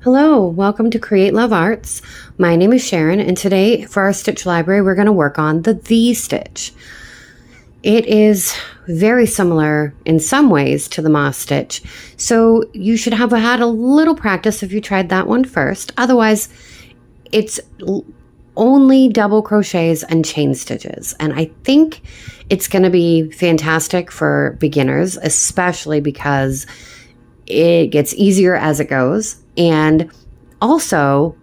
Hello, welcome to Create Love Arts. My name is Sharon, and today for our stitch library, we're going to work on the V-stitch. It is very similar in some ways to the moss stitch, so you should have had a little practice if you tried that one first. Otherwise, it's only double crochets and chain stitches, and I think it's going to be fantastic for beginners, especially because it gets easier as it goes. And also,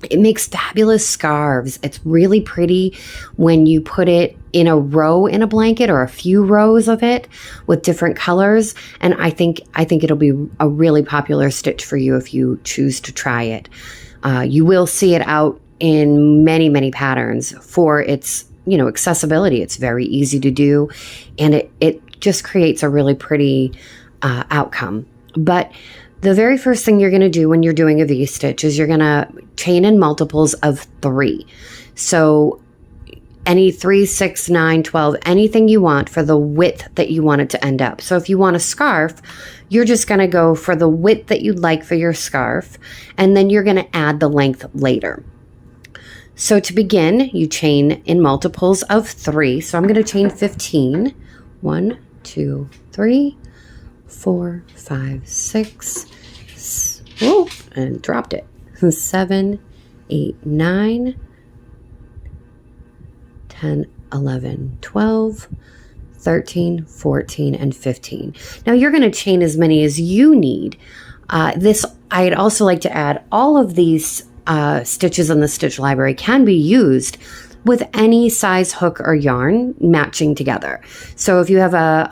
it makes fabulous scarves. It's really pretty when you put it in a row in a blanket or a few rows of it with different colors. And I think it'll be a really popular stitch for you if you choose to try it. You will see it out in many, many patterns for its, accessibility. It's very easy to do, and it just creates a really pretty outcome. But the very first thing you're going to do when you're doing a V-stitch is you're going to chain in multiples of 3. So any 3, 6, 9, 12, anything you want for the width that you want it to end up. So if you want a scarf, you're just going to go for the width that you'd like for your scarf, and then you're going to add the length later. So to begin, you chain in multiples of 3. So I'm going to chain 15. 1, 2, 3, 4, 5, 6, whoa, and dropped it. 7, 8, 9, 10, 11, 12, 13, 14, and 15. Now you're going to chain as many as you need. I'd also like to add all of these stitches in the stitch library can be used with any size hook or yarn matching together. So if you have a,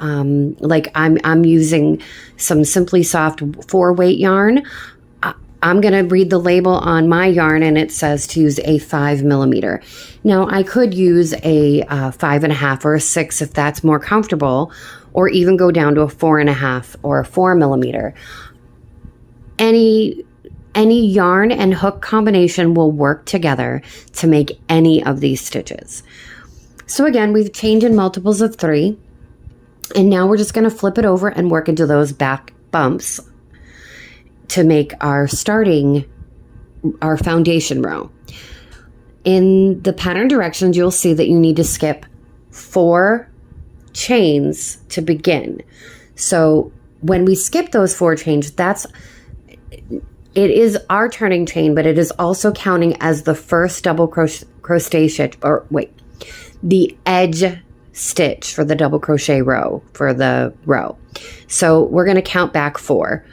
like I'm using some Simply Soft 4-weight yarn, I'm going to read the label on my yarn and it says to use a 5 millimeter. Now I could use a 5.5 or a 6 if that's more comfortable, or even go down to a 4.5 or a 4 millimeter. Any yarn and hook combination will work together to make any of these stitches. So again, we've chained in multiples of 3, and now we're just going to flip it over and work into those back bumps to make our foundation row. In the pattern directions, you'll see that you need to skip 4 chains to begin. So when we skip those 4 chains, it is our turning chain, but it is also counting as the first double crochet stitch, the edge stitch for the double crochet row, for the row. So we're going to count back 4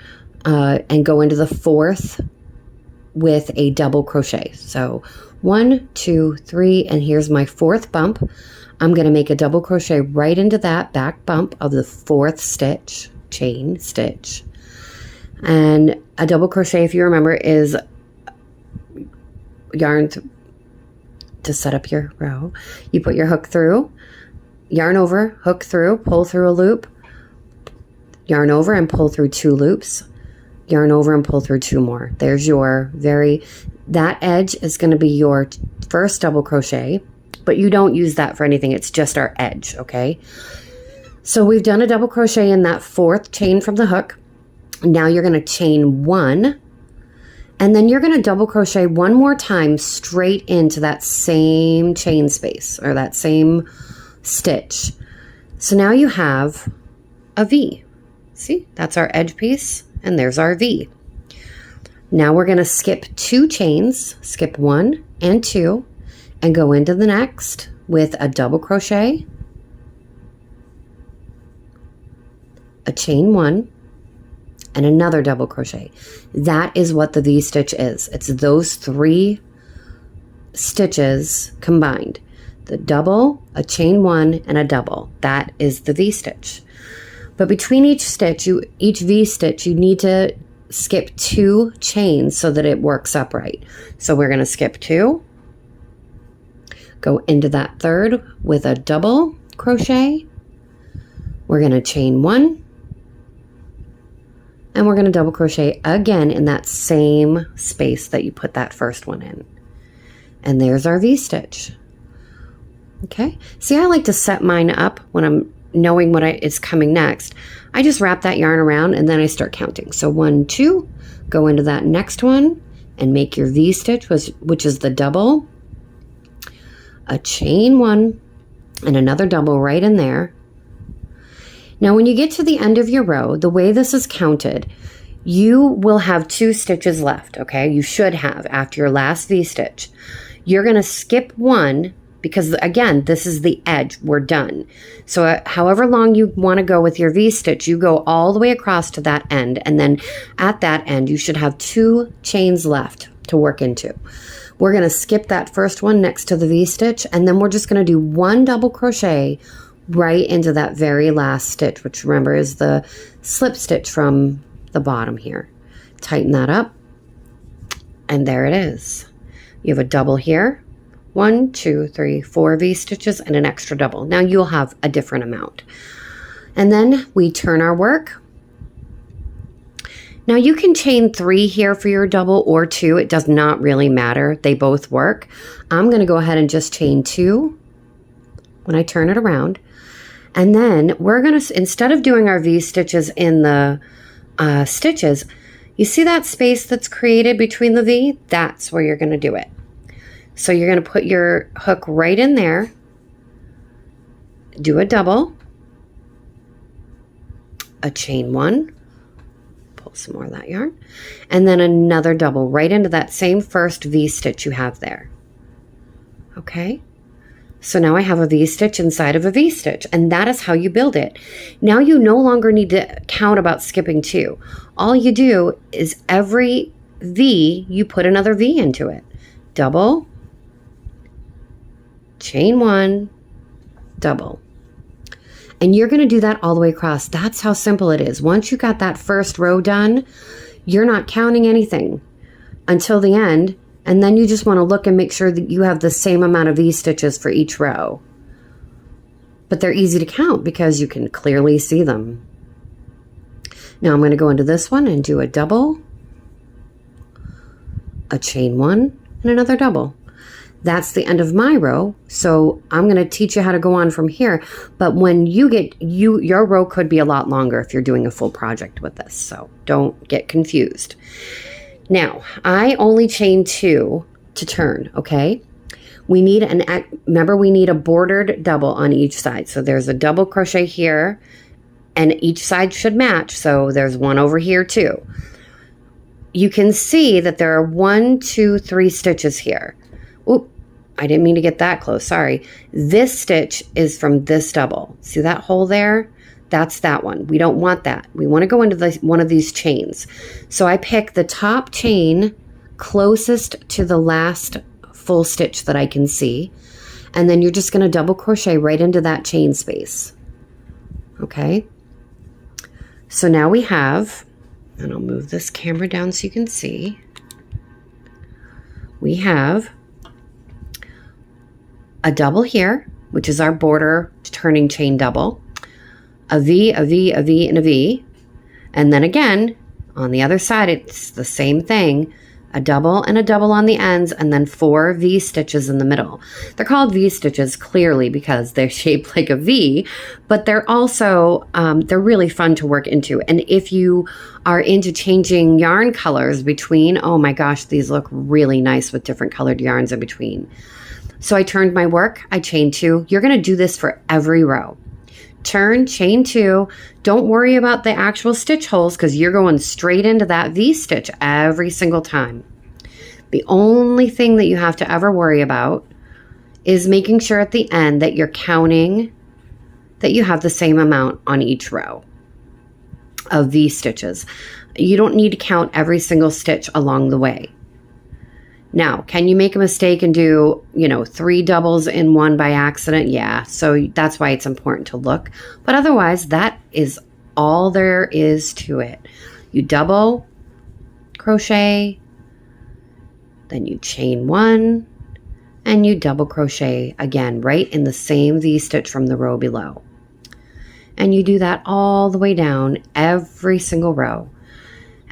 and go into the 4th with a double crochet. So 1, 2, 3, and here's my 4th bump. I'm going to make a double crochet right into that back bump of the 4th stitch, chain stitch. And a double crochet, if you remember, is yarn to set up your row. You put your hook through, yarn over, hook through, pull through a loop, yarn over and pull through 2 loops, yarn over and pull through 2 more. There's your that edge is going to be your first double crochet, but you don't use that for anything. It's just our edge, okay? So we've done a double crochet in that 4th chain from the hook. Now you're going to chain 1, and then you're going to double crochet 1 more time straight into that same chain space or that same stitch. So now you have a V. See, that's our edge piece, and there's our V. Now we're going to skip 2 chains, skip 1 and 2, and go into the next with a double crochet, a chain 1, and another double crochet. That is what the V-stitch is. It's those 3 stitches combined. The double, a chain 1, and a double. That is the V-stitch. But between each stitch, each V-stitch, you need to skip 2 chains so that it works upright. So we're going to skip 2, go into that 3rd with a double crochet. We're going to chain 1, and we're going to double crochet again in that same space that you put that first one in. And there's our V-stitch. Okay. See, I like to set mine up when I'm, knowing what is coming next, I just wrap that yarn around and then I start counting. So 1, 2, go into that next one and make your V-stitch, which is the double, a chain 1, and another double right in there. Now when you get to the end of your row, the way this is counted, you will have 2 stitches left, okay? You should have after your last V-stitch. You're going to skip 1 because, again, this is the edge. We're done. So however long you want to go with your V-stitch, you go all the way across to that end, and then at that end, you should have 2 chains left to work into. We're going to skip that first one next to the V-stitch, and then we're just going to do 1 double crochet right into that very last stitch, which remember is the slip stitch from the bottom here. Tighten that up, and there it is. You have a double here, 1, 2, 3, 4 V-stitches and an extra double. Now you'll have a different amount. And then we turn our work. Now you can chain 3 here for your double or 2. It does not really matter. They both work. I'm going to go ahead and just chain 2 when I turn it around. And then we're going to, instead of doing our V-stitches in the stitches, you see that space that's created between the V? That's where you're going to do it. So you're going to put your hook right in there, do a double, a chain 1, pull some more of that yarn, and then another double right into that same first V-stitch you have there. Okay? So now I have a V-stitch inside of a V-stitch, and that is how you build it. Now you no longer need to count about skipping 2. All you do is every V, you put another V into it. Double, chain 1, double. And you're going to do that all the way across. That's how simple it is. Once you got that first row done, you're not counting anything until the end. And then you just want to look and make sure that you have the same amount of V-stitches for each row. But they're easy to count because you can clearly see them. Now I'm going to go into this one and do a double, a chain 1, and another double. That's the end of my row. So I'm going to teach you how to go on from here. But when you get, your row could be a lot longer if you're doing a full project with this. So don't get confused. Now, I only chain 2 to turn, okay? We need remember we need a bordered double on each side. So there's a double crochet here, and each side should match. So there's one over here too. You can see that there are 1, 2, 3 stitches here. Oop, I didn't mean to get that close, sorry. This stitch is from this double. See that hole there? That's that one. We don't want that. We want to go into one of these chains. So I pick the top chain closest to the last full stitch that I can see. And then you're just going to double crochet right into that chain space. Okay. So now we have, and I'll move this camera down so you can see. We have a double here, which is our border turning chain double. A V, a V, a V, and a V. And then again, on the other side, it's the same thing. A double and a double on the ends, and then 4 V stitches in the middle. They're called V stitches clearly because they're shaped like a V, but they're also, they're really fun to work into. And if you are into changing yarn colors between, oh my gosh, these look really nice with different colored yarns in between. So I turned my work, I chained 2. You're going to do this for every row. Turn, chain 2. Don't worry about the actual stitch holes because you're going straight into that V-stitch every single time. The only thing that you have to ever worry about is making sure at the end that you're counting that you have the same amount on each row of V-stitches. You don't need to count every single stitch along the way. Now, can you make a mistake and do, 3 doubles in one by accident? Yeah, so that's why it's important to look. But otherwise, that is all there is to it. You double crochet, then you chain 1, and you double crochet again, right in the same V-stitch from the row below. And you do that all the way down every single row.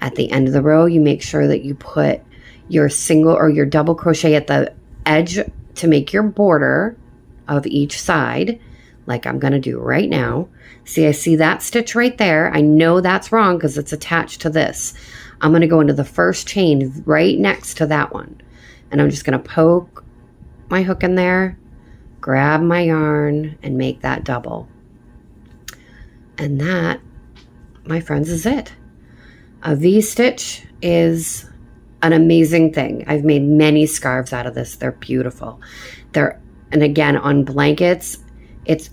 At the end of the row, you make sure that you put your single or your double crochet at the edge to make your border of each side, like I'm going to do right now. See, I see that stitch right there. I know that's wrong because it's attached to this. I'm going to go into the first chain right next to that one. And I'm just going to poke my hook in there, grab my yarn, and make that double. And that, my friends, is it. A V-stitch is an amazing thing. I've made many scarves out of this. They're beautiful. And again, on blankets,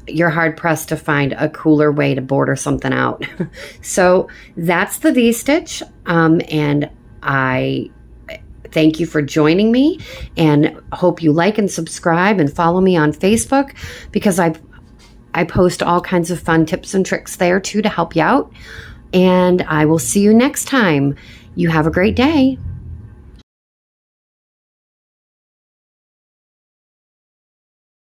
you're hard pressed to find a cooler way to border something out. So that's the V-stitch. And I thank you for joining me, and hope you like and subscribe and follow me on Facebook, because I post all kinds of fun tips and tricks there too to help you out. And I will see you next time. You have a great day.